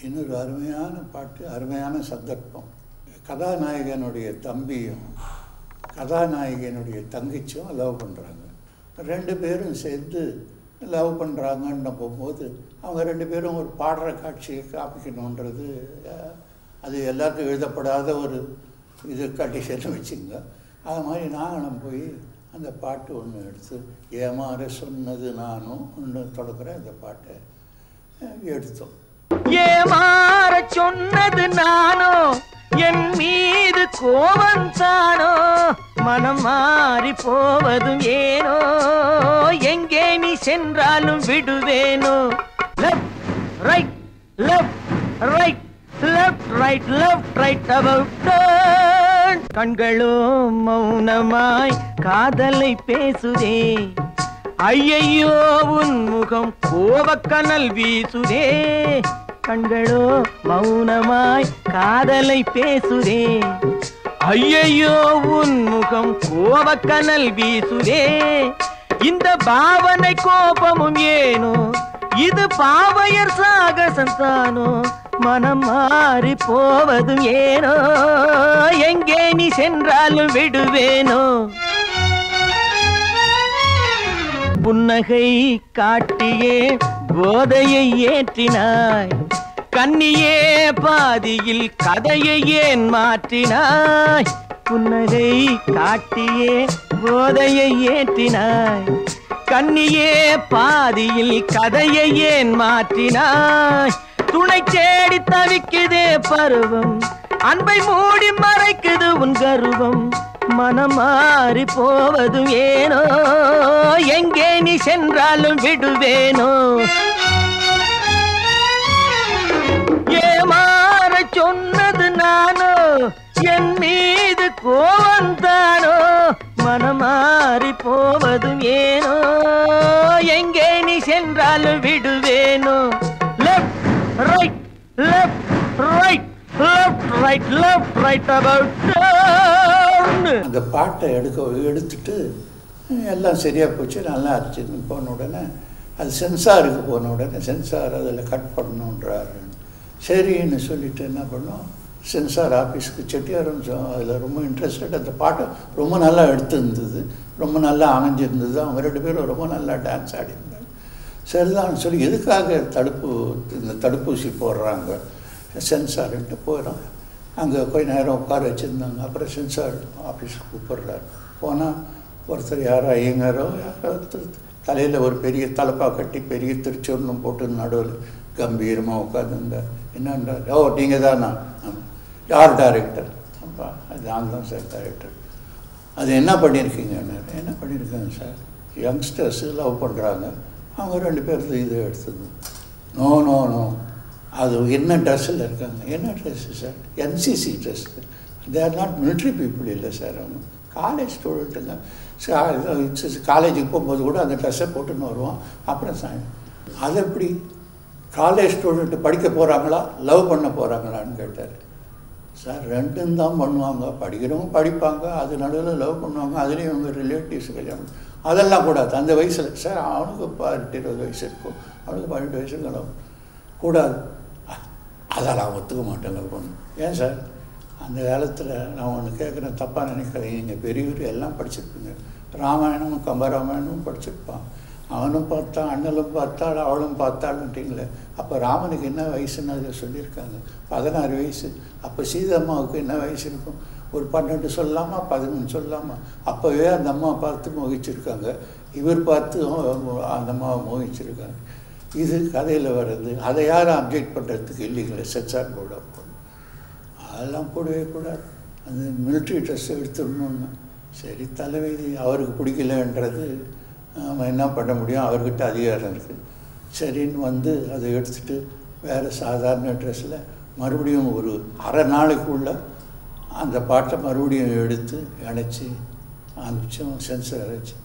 இன்னொரு அருமையான பாட்டு, அருமையான சந்தர்ப்பம். கதாநாயகனுடைய தம்பியும் கதாநாயகனுடைய தங்கச்சியும் லவ் பண்ணுறாங்க. 2 பேரும் சேர்ந்து லவ் பண்ணுறாங்கன்னு போகும்போது அவங்க 2 பேரும் ஒரு பாடுற காட்சியை காமிக்கணுன்றது அது எல்லாருக்கும் எழுதப்படாத ஒரு இது கண்டிஷன் வச்சுங்க. அது மாதிரி நாங்களும் போய் அந்த பாட்டு ஒன்று எடுத்து ஏமாற சொன்னது நானும் ஒன்று தொடங்குறேன். அந்த பாட்டை எடுத்தோம். ஏமாற சொன்னது நானோ, என் மீது கோபம் தானோ, மனம் மாறி போவதும் ஏனோ, எங்கே நீ சென்றாலும் விடுவேனோ. Left right left right left right left right about turn. கண்களோ மௌனமாய் காதலை பேசுதே, ஐயையோ உன் முகம் கோபக்கனல் வீசுதே. கண்களோ மௌனமாய் காதலை பேசுதே, ஐயையோ உன் முகம் கோபக்கனல் வீசுதே. இந்த பாவனை கோபமும் ஏனோ, இது பாவையர் சாகசம் தானோ, மனம் மாறி போவதும் ஏனோ, எங்கே நீ சென்றாலும் விடுவேனோ. புன்னகை காட்டியே போதையை ஏற்றினாய், கண்ணியே பாதியில் கதையை ஏன் மாற்றினாய். புன்னகை காட்டியே போதையை ஏற்றினாய், கண்ணியே பாதியில் கதையை ஏன் மாற்றினாய். துணை தேடி தவிக்குதே பருவம், அன்பை மூடி மறைக்குது உன் கருவம், மனம் மாறி போவதும் ஏனோ, எங்கே நீ சென்றாலும் விடுவேனோ. ஏமாற சொன்னது நானோ, என் மீது கோபம் தானோ, மனம் மாறி போவதும் ஏனோ, எங்கே நீ சென்றாலும் விடுவேனோ. Left right left right left right left right about turn. அந்த பாட்டை எடுத்துட்டு எல்லாம் சரியாக போச்சு, நல்லா ஆச்சுன்னு போன உடனே அது சென்சாருக்கு போன உடனே சென்சார் அதில் கட் பண்ணணுன்றாரு. சரின்னு சொல்லிட்டு என்ன பண்ணோம், சென்சார் ஆஃபீஸுக்கு செட்டியாரும் அதில் ரொம்ப இன்ட்ரெஸ்டட். அந்த பாட்டை ரொம்ப நல்லா எடுத்துருந்தது, ரொம்ப நல்லா அமைஞ்சிருந்தது. அவங்க 2 பேரும் ரொம்ப நல்லா டான்ஸ் ஆடிருந்தாங்க. சரிதான் சொல்லி எதுக்காக இந்த தடுப்பூசி போடுறாங்க சென்சார்ன்ட்டு போகிறோம். அங்கே கொஞ்ச நேரம் உட்கார வச்சுருந்தாங்க. அப்புறம் சென்சார் ஆஃபீஸுக்கு கூப்பிட்றாரு. போனால் ஒருத்தர் யாரோ ஐயங்காரோ யாரோ தலையில் ஒரு பெரிய தலப்பா கட்டி பெரிய திருச்சூர்ணம் போட்டு நடுவில் கம்பீரமாக உட்காந்துருந்தார். என்னன்றார், ஓ நீங்கள் தானா? யார் டைரக்டர்? அப்பா நான் தான் சார் டைரக்டர். அது என்ன பண்ணியிருக்கீங்கன்னு. என்ன பண்ணியிருக்கேங்க சார், யங்ஸ்டர்ஸ் லவ் பண்ணுறாங்க, அவங்க 2 பேர் இதை எடுத்துங்க. நோ நோ நோ, அது என்ன ட்ரெஸ்ஸில் இருக்காங்க. என்ன dress sir? NCC dress. They are not military people இல்லை சார், அவங்க காலேஜ் ஸ்டூடெண்ட்டுங்க. காலேஜுக்கு போகும்போது கூட அந்த ட்ரெஸ்ஸை போட்டுன்னு வருவோம். அப்புறம் அது எப்படி காலேஜ் ஸ்டூடெண்ட்டு படிக்க போகிறாங்களா லவ் பண்ண போகிறாங்களான்னு கேட்டார். சார் 2ம் தான் பண்ணுவாங்க, படிக்கிறவங்க படிப்பாங்க, அது நடுவில் லவ் பண்ணுவாங்க, அதுலேயும் அவங்க ரிலேட்டிவ்ஸ் கல்யாணம் அதெல்லாம் கூடாது அந்த வயசில். சார் அவனுக்கு 18-20 வயசு இருக்கும், அவனுக்கு 18 வயசுக்கு லவ் கூடாது. அதெல்லாம் ஒத்துக்க மாட்டேன் லவ் பண்ணு. ஏன் சார், அந்த காலத்தில் நான் ஒன்று கேட்குறேன், தப்பாக நினைக்கிறேன், நீங்கள் பெரியவர் எல்லாம் படிச்சிருப்பீங்க, ராமாயணமும் கம்பராமாயணமும் படிச்சிருப்பான். அவனும் பார்த்தான், அண்ணலும் பார்த்தாள், அவளும் பார்த்தாளுன்ட்டிங்களே. அப்போ ராமனுக்கு என்ன வயசுன்னு அதை சொல்லியிருக்காங்க, 16 வயசு. அப்போ சீதம்மாவுக்கு என்ன வயசு இருக்கும், ஒரு 12 சொல்லலாமா 11 சொல்லலாமா. அப்போவே அந்த அம்மா பார்த்து மோகிச்சிருக்காங்க, இவர் பார்த்து அந்த அம்மாவை மோகிச்சிருக்காங்க. இது கதையில் வர்றது. அதை யாரும் அப்ஜெக்ட் பண்ணுறதுக்கு இல்லைங்களே, சென்சார் போர்டாக போடணும். அதெல்லாம் போடவே கூடாது. அந்த மிலிட்ரி ட்ரெஸ் எடுத்துடணுன்னு. சரி, தலைவிதி அவருக்கு பிடிக்கலன்றது அவன் என்ன பண்ண முடியும், அவர்கிட்ட அதிகாரம் இருக்குது. சரின்னு அதை எடுத்துகிட்டு வேறு சாதாரண ட்ரெஸ்ஸில் மறுபடியும் ஒரு அரை நாளைக்குள்ளே அந்த பாட்டை மறுபடியும் எடுத்து இணைச்சி அனுப்பிச்சோம் சென்சார் வச்சு.